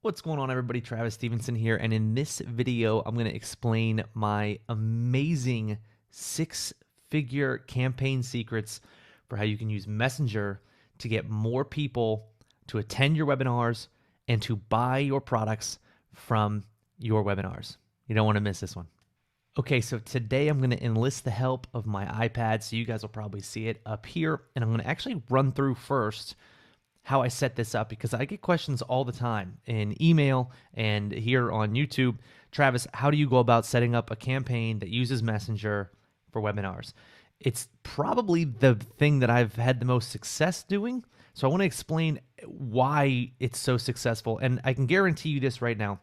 What's going on, everybody? Travis Stephenson here, and in this video, I'm going to explain my amazing six-figure campaign secrets for how you can use Messenger to get more people to attend your webinars and to buy your products from your webinars. You don't want to miss this one. Okay, so today I'm going to enlist the help of my iPad, so you guys will probably see it up here, and I'm going to actually run through first how I set this up, because I get questions all the time in email and here on YouTube. Travis, how do you go about setting up a campaign that uses Messenger for webinars? It's probably the thing that I've had the most success doing. So I want to explain why it's so successful. And I can guarantee you this right now.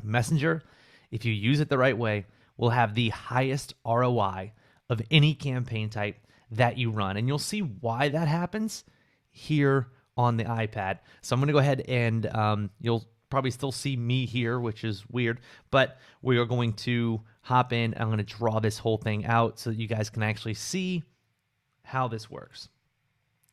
Messenger, if you use it the right way, will have the highest ROI of any campaign type that you run. And you'll see why that happens here on the iPad. So I'm going to go ahead and you'll probably still see me here, which is weird, but we are going to hop in. I'm going to draw this whole thing out so that you guys can actually see how this works.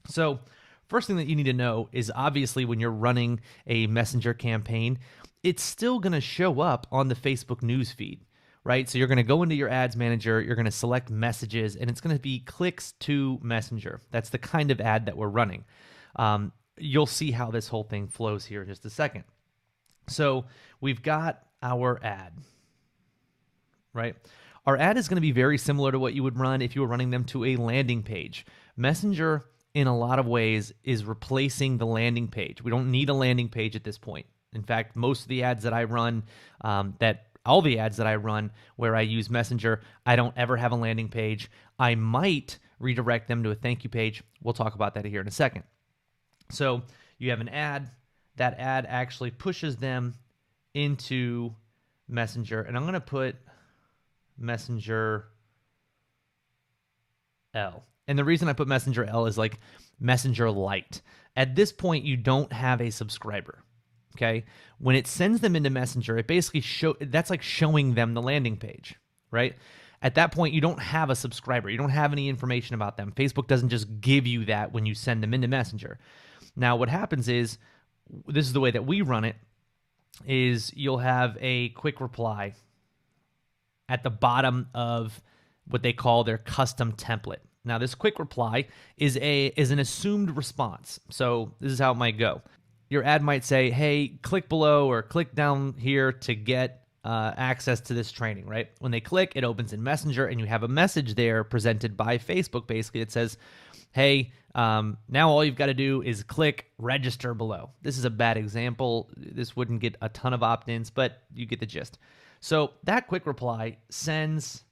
So first thing that you need to know is, obviously, when you're running a Messenger campaign, it's still going to show up on the Facebook news feed, right? So you're going to go into your ads manager, you're going to select messages, and it's going to be clicks to Messenger. That's the kind of ad that we're running. You'll see how this whole thing flows here in just a second. So we've got our ad, right? Our ad is going to be very similar to what you would run if you were running them to a landing page. Messenger, in a lot of ways, is replacing the landing page. We don't need a landing page at this point. In fact, most of the ads that I run, all the ads that I run where I use Messenger, I don't ever have a landing page. I might redirect them to a thank you page. We'll talk about that here in a second. So you have an ad. That ad actually pushes them into Messenger. And I'm going to put Messenger L. And the reason I put Messenger L is like Messenger Lite. At this point, you don't have a subscriber. Okay? When it sends them into Messenger, it basically that's like showing them the landing page, right? At that point, you don't have a subscriber. You don't have any information about them. Facebook doesn't just give you that when you send them into Messenger. Now, what happens is, this is the way that we run it, is you'll have a quick reply at the bottom of what they call their custom template. Now, this quick reply is an assumed response. So this is how it might go. Your ad might say, hey, click below or click down here to get access to this training, right? When they click, it opens in Messenger, and you have a message there presented by Facebook. Basically, it says, hey, now all you've got to do is click register below. This is a bad example. This wouldn't get a ton of opt-ins, but you get the gist. So that quick reply sends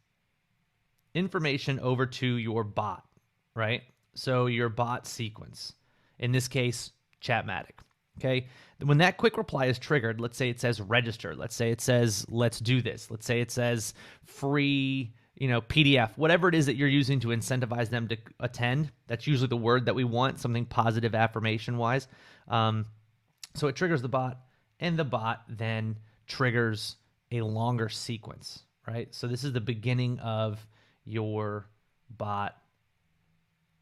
information over to your bot, right? So your bot sequence, in this case, Chatmatic. Okay. When that quick reply is triggered, let's say it says register. Let's say it says, let's do this. Let's say it says free, PDF, whatever it is that you're using to incentivize them to attend. That's usually the word that we want, something positive affirmation wise. So it triggers the bot, and the bot then triggers a longer sequence, right? So this is the beginning of your bot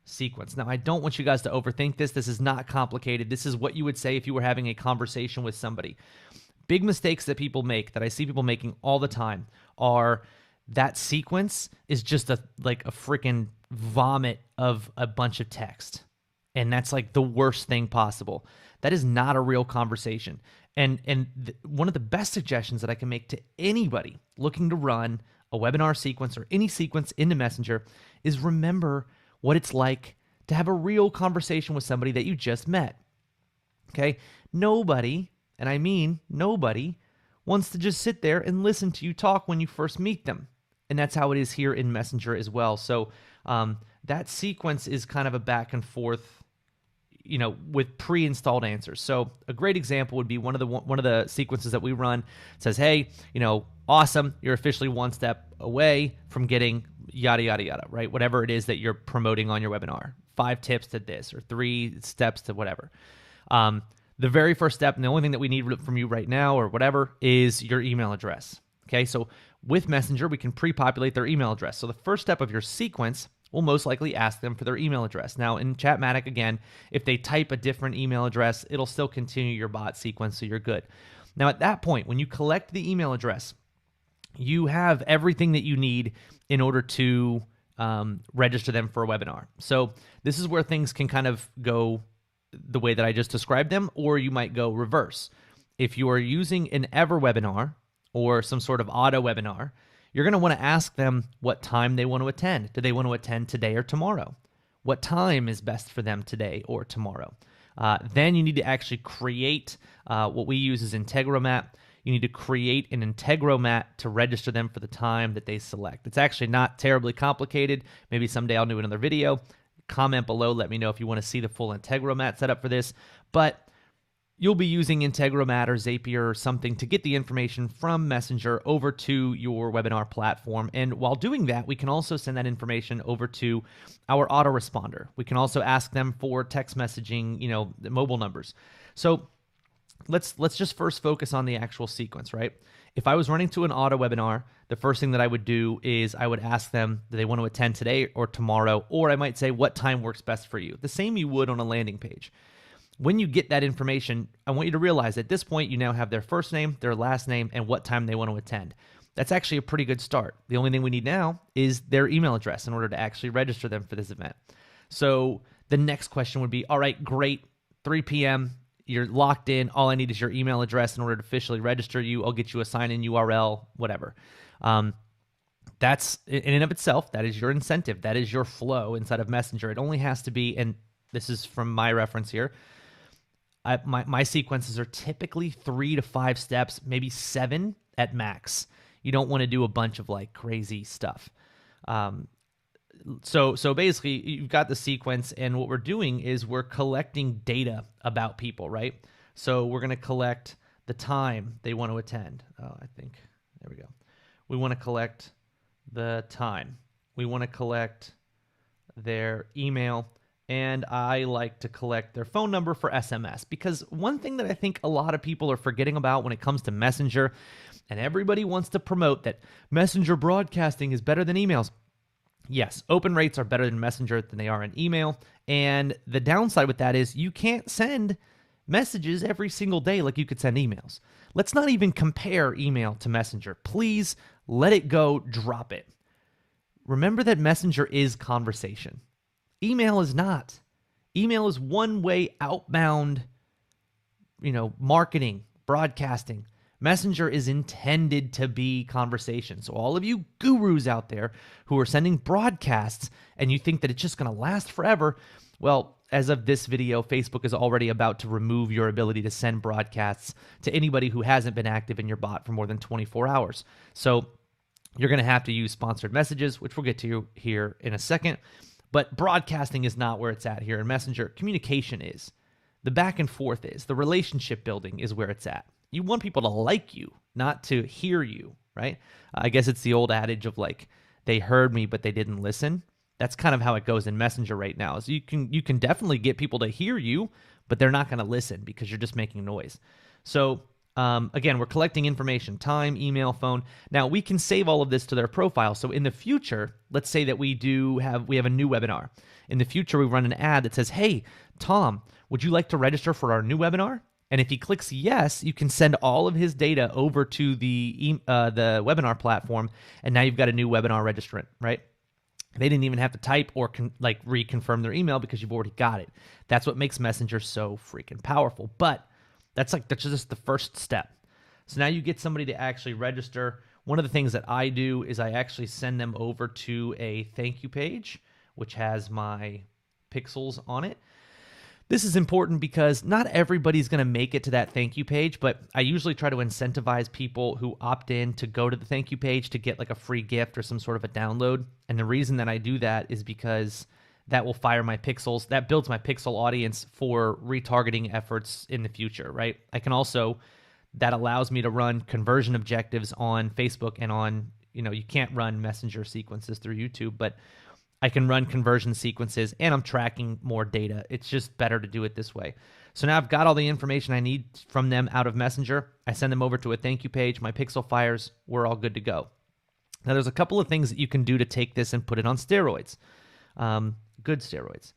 sequence. Now, I don't want you guys to overthink this. This is not complicated. This is what you would say if you were having a conversation with somebody. Big mistakes that people make, that I see people making all the time, are that sequence is just a freaking vomit of a bunch of text. And that's like the worst thing possible. That is not a real conversation. And one of the best suggestions that I can make to anybody looking to run a webinar sequence or any sequence into Messenger is remember what it's like to have a real conversation with somebody that you just met. Okay? Nobody, and I mean nobody, wants to just sit there and listen to you talk when you first meet them. And that's how it is here in Messenger as well. So that sequence is kind of a back and forth, with pre-installed answers. So a great example would be one of the sequences that we run. It says, hey, awesome, you're officially one step away from getting yada, yada, yada, right? Whatever it is that you're promoting on your webinar. 5 tips to this, or 3 steps to whatever. The very first step, and the only thing that we need from you right now or whatever, is your email address. Okay, so with Messenger, we can pre-populate their email address. So the first step of your sequence we'll most likely ask them for their email address. Now, in Chatmatic, again, if they type a different email address, it'll still continue your bot sequence, so you're good. Now, at that point, when you collect the email address, you have everything that you need in order to register them for a webinar. So this is where things can kind of go the way that I just described them, or you might go reverse. If you are using an Ever webinar or some sort of auto webinar, you're going to want to ask them what time they want to attend. Do they want to attend today or tomorrow? What time is best for them today or tomorrow? Then you need to actually create what we use is Integromat. You need to create an Integromat to register them for the time that they select. It's actually not terribly complicated. Maybe someday I'll do another video. Comment below, let me know if you want to see the full Integromat setup for this. But you'll be using Integromat or Zapier or something to get the information from Messenger over to your webinar platform. And while doing that, we can also send that information over to our autoresponder. We can also ask them for text messaging, the mobile numbers. So let's just first focus on the actual sequence, right? If I was running to an auto webinar, the first thing that I would do is I would ask them, do they want to attend today or tomorrow? Or I might say, what time works best for you? The same you would on a landing page. When you get that information, I want you to realize at this point, you now have their first name, their last name, and what time they want to attend. That's actually a pretty good start. The only thing we need now is their email address in order to actually register them for this event. So the next question would be, all right, great, 3 p.m., you're locked in. All I need is your email address in order to officially register you. I'll get you a sign-in URL, whatever. That's in and of itself, that is your incentive. That is your flow inside of Messenger. It only has to be, and this is from my reference here, my sequences are typically 3 to 5 steps, maybe 7 at max. You don't want to do a bunch of like crazy stuff. So basically, you've got the sequence, and what we're doing is we're collecting data about people, right? So we're going to collect the time they want to attend. There we go. We want to collect the time. We want to collect their email, and I like to collect their phone number for SMS, because one thing that I think a lot of people are forgetting about when it comes to Messenger, and everybody wants to promote that Messenger broadcasting is better than emails. Yes, open rates are better than Messenger than they are in email, and the downside with that is you can't send messages every single day like you could send emails. Let's not even compare email to Messenger. Please let it go, drop it. Remember that Messenger is conversation. Email is not. Email is one-way outbound, marketing, broadcasting. Messenger is intended to be conversation. So all of you gurus out there who are sending broadcasts and you think that it's just going to last forever, well, as of this video, Facebook is already about to remove your ability to send broadcasts to anybody who hasn't been active in your bot for more than 24 hours. So you're going to have to use sponsored messages, which we'll get to here in a second. But broadcasting is not where it's at here in Messenger. Communication is. The back and forth is. The relationship building is where it's at. You want people to like you, not to hear you, right? I guess it's the old adage of like, they heard me, but they didn't listen. That's kind of how it goes in Messenger right now. So you can definitely get people to hear you, but they're not going to listen because you're just making noise. So again, we're collecting information, time, email, phone. Now we can save all of this to their profile. So in the future, let's say that we have a new webinar. In the future, we run an ad that says, hey, Tom, would you like to register for our new webinar? And if he clicks yes, you can send all of his data over to the webinar platform, and now you've got a new webinar registrant, right? They didn't even have to type or reconfirm their email because you've already got it. That's what makes Messenger so freaking powerful. But that's just the first step. So now you get somebody to actually register. One of the things that I do is I actually send them over to a thank you page, which has my pixels on it. This is important because not everybody's going to make it to that thank you page, but I usually try to incentivize people who opt in to go to the thank you page to get like a free gift or some sort of a download. And the reason that I do that is because that will fire my pixels. That builds my pixel audience for retargeting efforts in the future, right? That allows me to run conversion objectives on Facebook and on, you can't run Messenger sequences through YouTube, but I can run conversion sequences and I'm tracking more data. It's just better to do it this way. So now I've got all the information I need from them out of Messenger. I send them over to a thank you page. My pixel fires. We're all good to go. Now there's a couple of things that you can do to take this and put it on steroids. Good steroids.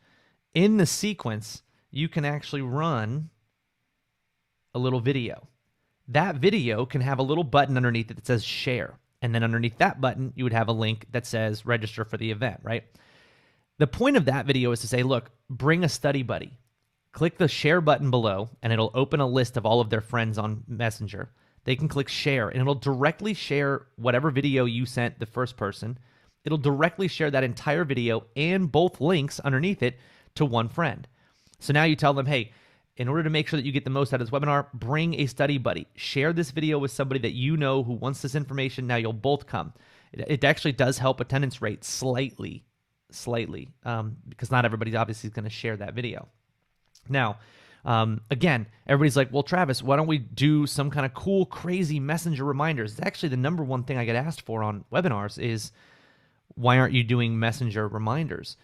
In the sequence, you can actually run a little video. That video can have a little button underneath it that says share. And then underneath that button, you would have a link that says register for the event, right? The point of that video is to say, look, bring a study buddy. Click the share button below, and it'll open a list of all of their friends on Messenger. They can click share, and it'll directly share whatever video you sent the first person. It'll directly share that entire video and both links underneath it to one friend. So now you tell them, hey, in order to make sure that you get the most out of this webinar, bring a study buddy. Share this video with somebody that you know who wants this information. Now you'll both come. It actually does help attendance rate slightly, because not everybody obviously is going to share that video. Now, again, everybody's like, well, Travis, why don't we do some kind of cool, crazy messenger reminders? It's actually the number one thing I get asked for on webinars is, why aren't you doing messenger reminders?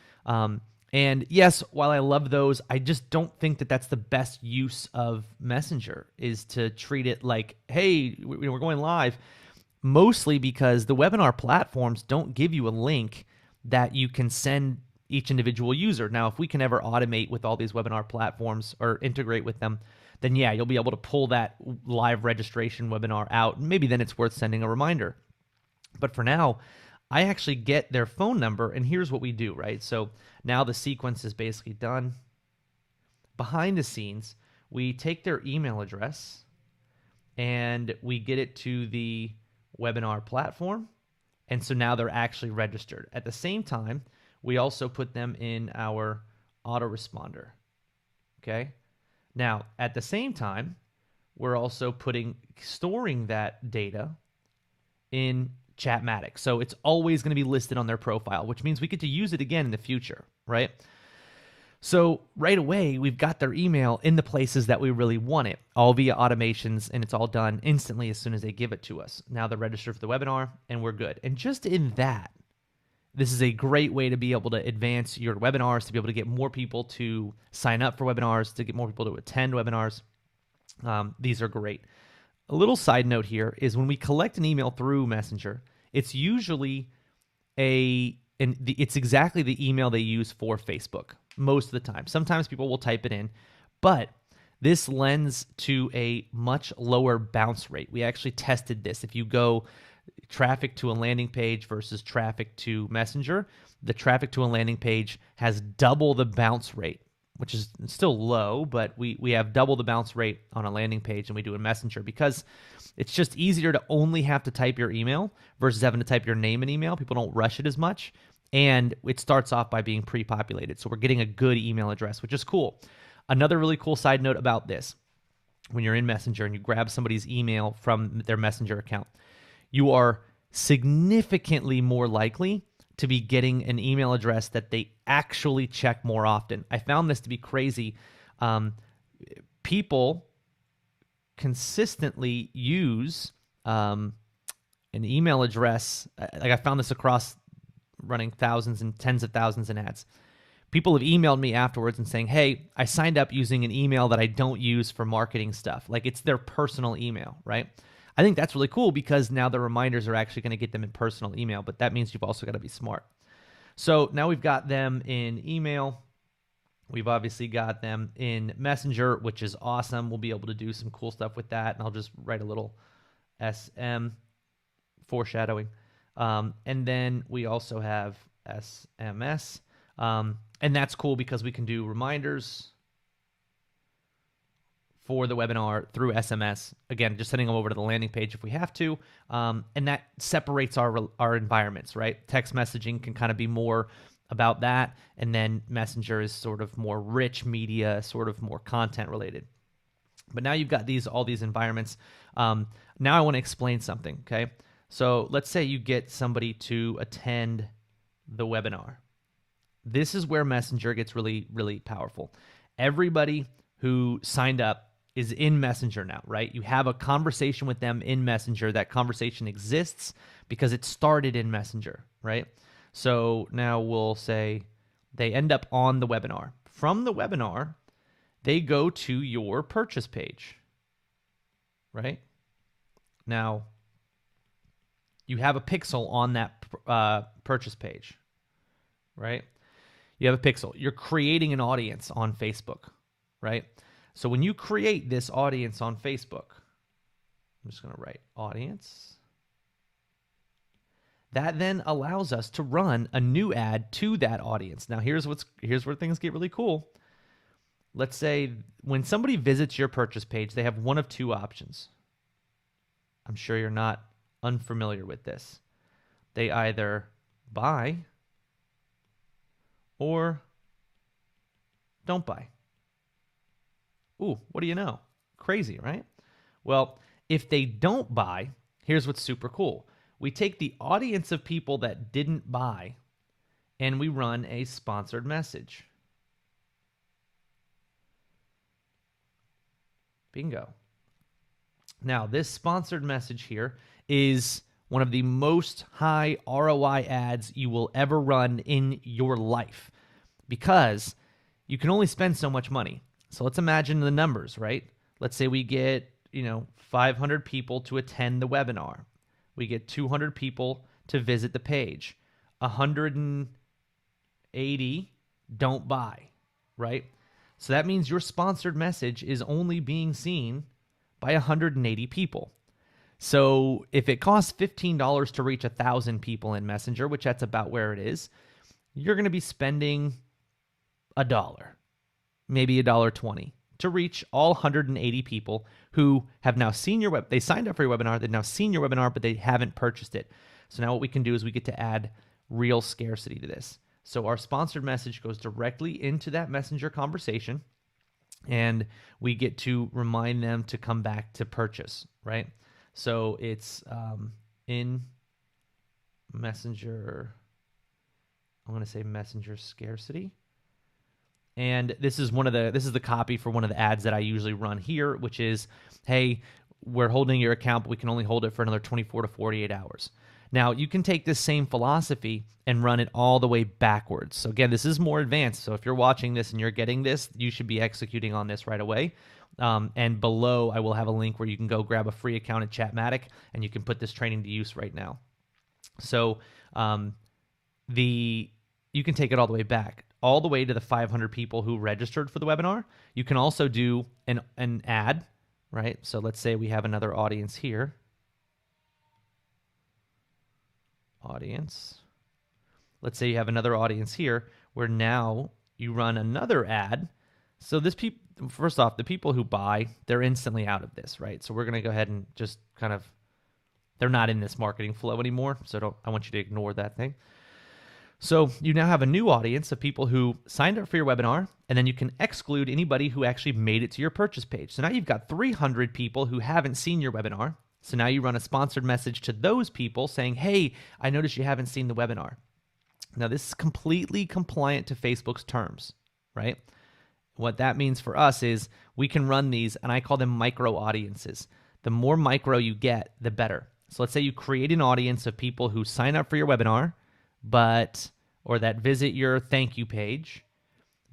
And yes, while I love those, I just don't think that that's the best use of Messenger, is to treat it like, hey, we're going live, mostly because the webinar platforms don't give you a link that you can send each individual user. Now, if we can ever automate with all these webinar platforms or integrate with them, then yeah, you'll be able to pull that live registration webinar out. Maybe then it's worth sending a reminder. But for now, I actually get their phone number, and here's what we do, right? So now the sequence is basically done. Behind the scenes, we take their email address and we get it to the webinar platform. And so now they're actually registered. At the same time, we also put them in our autoresponder, okay? Now, at the same time, we're also storing that data in Chatmatic. So it's always going to be listed on their profile, which means we get to use it again in the future, right? So right away, we've got their email in the places that we really want it, all via automations, and it's all done instantly as soon as they give it to us. Now they're registered for the webinar, and we're good. And just in that, this is a great way to be able to advance your webinars, to be able to get more people to sign up for webinars, to get more people to attend webinars. These are great. A little side note here is when we collect an email through Messenger, it's usually it's exactly the email they use for Facebook most of the time. Sometimes people will type it in, but this lends to a much lower bounce rate. We actually tested this. If you go traffic to a landing page versus traffic to Messenger, the traffic to a landing page has double the bounce rate, which is still low, but we have double the bounce rate on a landing page than we do in Messenger, because it's just easier to only have to type your email versus having to type your name and email. People don't rush it as much, and it starts off by being pre-populated. So we're getting a good email address, which is cool. Another really cool side note about this, when you're in Messenger and you grab somebody's email from their Messenger account, you are significantly more likely to be getting an email address that they actually check more often. I found this to be crazy. People consistently use an email address. Like, I found this across running thousands and tens of thousands in ads. People have emailed me afterwards and saying, hey, I signed up using an email that I don't use for marketing stuff. Like, it's their personal email, right? I think that's really cool, because now the reminders are actually going to get them in personal email, but that means you've also got to be smart. So now we've got them in email. We've obviously got them in Messenger, which is awesome. We'll be able to do some cool stuff with that, and I'll just write a little SM foreshadowing. And then we also have SMS, and that's cool because we can do reminders for the webinar through SMS. Again, just sending them over to the landing page if we have to. And that separates our environments, right? Text messaging can kind of be more about that. And then Messenger is sort of more rich media, sort of more content related. But now you've got all these environments. Now I want to explain something, okay? So let's say you get somebody to attend the webinar. This is where Messenger gets really, really powerful. Everybody who signed up is in Messenger now, right? You have a conversation with them in Messenger. That conversation exists because it started in Messenger, right? So now we'll say they end up on the webinar. From the webinar, they go to your purchase page, right? Now, you have a pixel on that purchase page, right? You have a pixel. You're creating an audience on Facebook, right? So when you create this audience on Facebook, I'm just going to write audience. That then allows us to run a new ad to that audience. Now here's where things get really cool. Let's say when somebody visits your purchase page, they have one of two options. I'm sure you're not unfamiliar with this. They either buy or don't buy. Ooh, what do you know? Crazy, right? Well, if they don't buy, here's what's super cool. We take the audience of people that didn't buy and we run a sponsored message. Bingo. Now, this sponsored message here is one of the most high ROI ads you will ever run in your life because you can only spend so much money. So let's imagine the numbers, right? Let's say we get, 500 people to attend the webinar. We get 200 people to visit the page. 180 don't buy, right? So that means your sponsored message is only being seen by 180 people. So if it costs $15 to reach 1,000 people in Messenger, which that's about where it is, you're going to be spending $1, maybe $1.20 to reach all 180 people who have now seen your they signed up for your webinar, they've now seen your webinar, but they haven't purchased it. So now what we can do is we get to add real scarcity to this. So our sponsored message goes directly into that Messenger conversation, and we get to remind them to come back to purchase, right? So it's in Messenger, I'm going to say Messenger scarcity. And this is the copy for one of the ads that I usually run here, which is, hey, we're holding your account, but we can only hold it for another 24 to 48 hours. Now, you can take this same philosophy and run it all the way backwards. So again, this is more advanced. So if you're watching this and you're getting this, you should be executing on this right away. And below, I will have a link where you can go grab a free account at Chatmatic, and you can put this training to use right now. So you can take it all the way back, all the way to the 500 people who registered for the webinar. You can also do an ad, right? So let's say we have another audience here. Audience. Let's say you have another audience here where now you run another ad. So first off, the people who buy, they're instantly out of this, right? So we're going to go ahead and just they're not in this marketing flow anymore. So I want you to ignore that thing. So you now have a new audience of people who signed up for your webinar, and then you can exclude anybody who actually made it to your purchase page. So now you've got 300 people who haven't seen your webinar. So now you run a sponsored message to those people saying, hey, I noticed you haven't seen the webinar. Now this is completely compliant to Facebook's terms, right? What that means for us is we can run these, and I call them micro audiences. The more micro you get, the better. So let's say you create an audience of people who sign up for your webinar, or that visit your thank you page,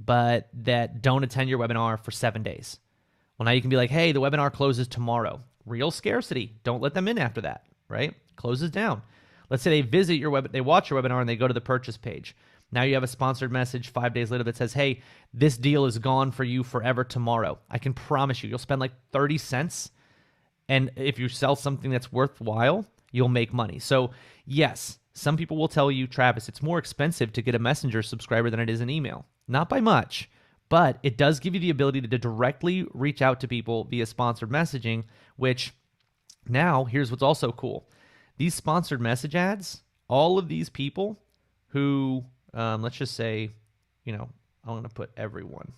but that don't attend your webinar for 7 days. Well, now you can be like, hey, the webinar closes tomorrow. Real scarcity. Don't let them in after that, right? Closes down. Let's say they visit they watch your webinar and they go to the purchase page. Now you have a sponsored message 5 days later that says, hey, this deal is gone for you forever tomorrow. I can promise you'll spend like 30 cents. And if you sell something that's worthwhile, you'll make money. So yes, some people will tell you, Travis, it's more expensive to get a Messenger subscriber than it is an email. Not by much, but it does give you the ability to directly reach out to people via sponsored messaging, which now, here's what's also cool. These sponsored message ads, all of these people who, let's just say, I'm going to put everyone.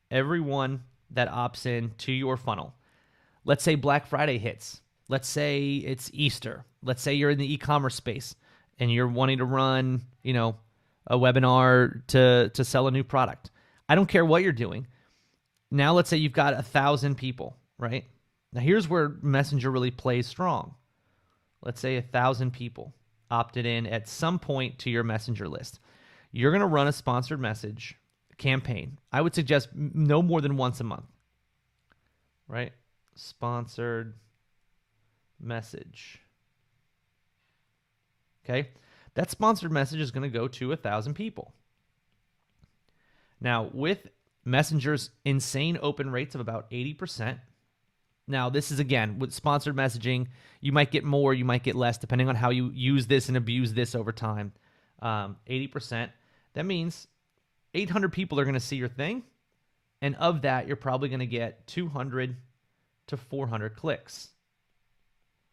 Everyone that opts in to your funnel. Let's say Black Friday hits. Let's say it's Easter. Let's say you're in the e-commerce space and you're wanting to run, a webinar to sell a new product. I don't care what you're doing. Now let's say you've got 1,000 people, right? Now here's where Messenger really plays strong. Let's say 1,000 people opted in at some point to your Messenger list. You're going to run a sponsored message campaign. I would suggest no more than once a month, right? Sponsored message. Okay, that sponsored message is going to go to 1,000 people. Now, with Messenger's insane open rates of about 80%, now this is, again, with sponsored messaging, you might get more, you might get less, depending on how you use this and abuse this over time. 80%, that means 800 people are going to see your thing, and of that, you're probably going to get 200 to 400 clicks.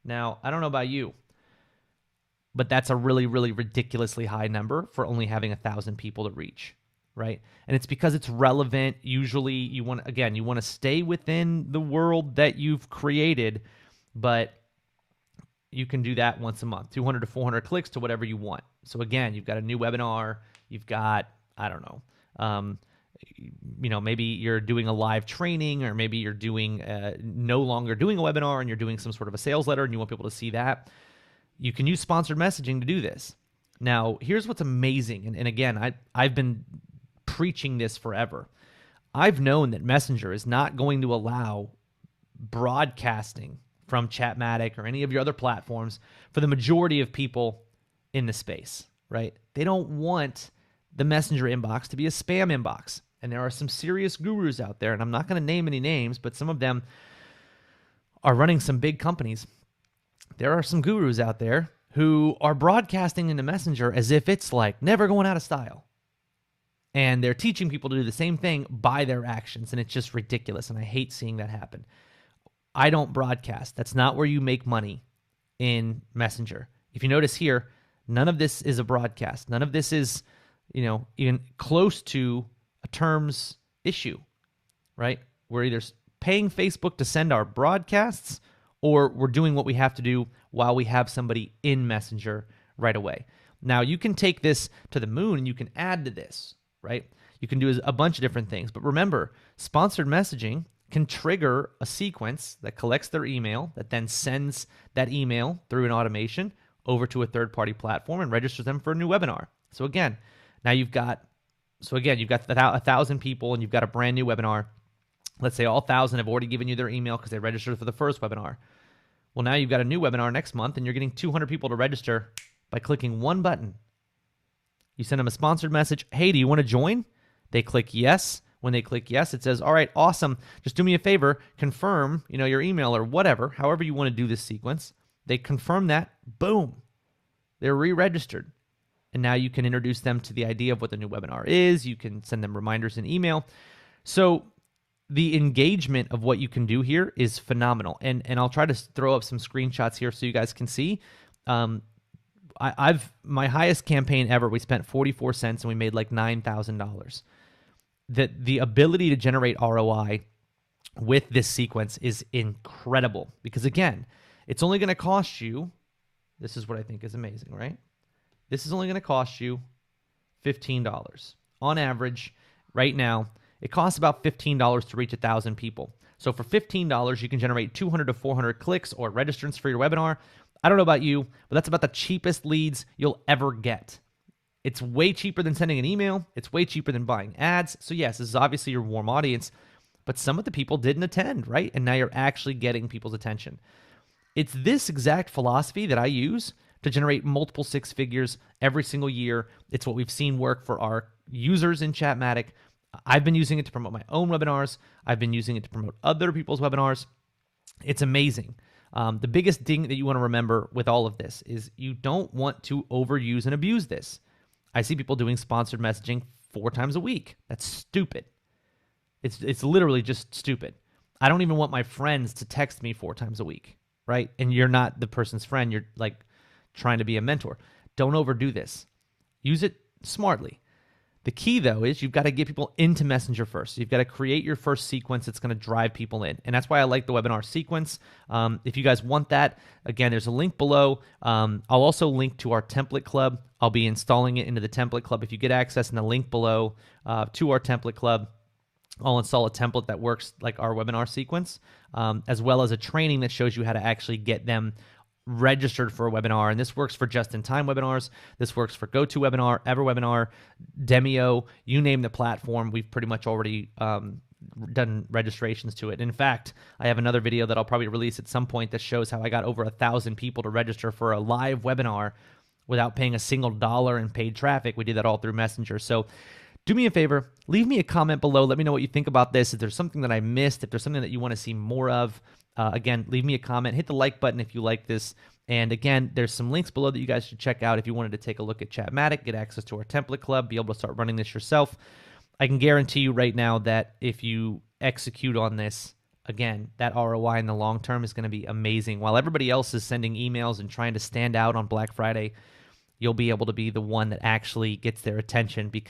Now, I don't know about you, but that's a really, really ridiculously high number for only having 1,000 people to reach, right? And it's because it's relevant. Usually you want to stay within the world that you've created, but you can do that once a month, 200 to 400 clicks to whatever you want. So again, you've got a new webinar, you've got, I don't know, maybe you're doing a live training, or maybe you're doing no longer doing a webinar and you're doing some sort of a sales letter and you want people to see that. You can use sponsored messaging to do this. Now, here's what's amazing. And again, I've been preaching this forever. I've known that Messenger is not going to allow broadcasting from Chatmatic or any of your other platforms for the majority of people in the space, right? They don't want the Messenger inbox to be a spam inbox. And there are some serious gurus out there, and I'm not going to name any names, but some of them are running some big companies. There are some gurus out there who are broadcasting into Messenger as if it's like never going out of style. And they're teaching people to do the same thing by their actions, and it's just ridiculous, and I hate seeing that happen. I don't broadcast. That's not where you make money in Messenger. If you notice here, none of this is a broadcast. None of this is, even close to a terms issue, right? We're either paying Facebook to send our broadcasts, or we're doing what we have to do while we have somebody in Messenger right away. Now, you can take this to the moon and you can add to this, right? You can do a bunch of different things. But remember, sponsored messaging can trigger a sequence that collects their email, that then sends that email through an automation over to a third-party platform and registers them for a new webinar. So again, you've got 1,000 people and you've got a brand new webinar. Let's say all 1,000 have already given you their email because they registered for the first webinar. Well, now you've got a new webinar next month and you're getting 200 people to register by clicking one button. You send them a sponsored message. Hey, do you want to join? They click yes. When they click yes, it says, all right, awesome. Just do me a favor, confirm, your email or whatever, however you want to do this sequence. They confirm that, boom, they're re-registered. And now you can introduce them to the idea of what the new webinar is. You can send them reminders in email. So the engagement of what you can do here is phenomenal. And I'll try to throw up some screenshots here so you guys can see. I've my highest campaign ever, we spent 44 cents and we made like $9,000. The ability to generate ROI with this sequence is incredible because, again, it's only going to cost you, this is what I think is amazing, right? This is only going to cost you $15. On average, right now, it costs about $15 to reach 1,000 people. So for $15, you can generate 200 to 400 clicks or registrants for your webinar. I don't know about you, but that's about the cheapest leads you'll ever get. It's way cheaper than sending an email. It's way cheaper than buying ads. So yes, this is obviously your warm audience, but some of the people didn't attend, right? And now you're actually getting people's attention. It's this exact philosophy that I use to generate multiple six figures every single year. It's what we've seen work for our users in Chatmatic. I've been using it to promote my own webinars. I've been using it to promote other people's webinars. It's amazing. The biggest thing that you want to remember with all of this is you don't want to overuse and abuse this. I see people doing sponsored messaging 4 times a week. That's stupid. It's literally just stupid. I don't even want my friends to text me 4 times a week, right? And you're not the person's friend. You're like trying to be a mentor. Don't overdo this. Use it smartly. The key, though, is you've got to get people into Messenger first. You've got to create your first sequence that's going to drive people in. And that's why I like the webinar sequence. If you guys want that, again, there's a link below. I'll also link to our template club. I'll be installing it into the template club. If you get access in the link below to our template club, I'll install a template that works like our webinar sequence, as well as a training that shows you how to actually get them registered for a webinar. And this works for just-in-time webinars. This works for GoToWebinar, EverWebinar, Demio, you name the platform. We've pretty much already done registrations to it. In fact, I have another video that I'll probably release at some point that shows how I got over 1,000 people to register for a live webinar without paying a single dollar in paid traffic. We did that all through Messenger. So Do me a favor, leave me a comment below. Let me know what you think about this. If there's something that I missed, if there's something that you want to see more of, again, leave me a comment. Hit the like button if you like this. And again, there's some links below that you guys should check out if you wanted to take a look at Chatmatic, get access to our template club, be able to start running this yourself. I can guarantee you right now that if you execute on this, again, that ROI in the long term is going to be amazing. While everybody else is sending emails and trying to stand out on Black Friday, you'll be able to be the one that actually gets their attention because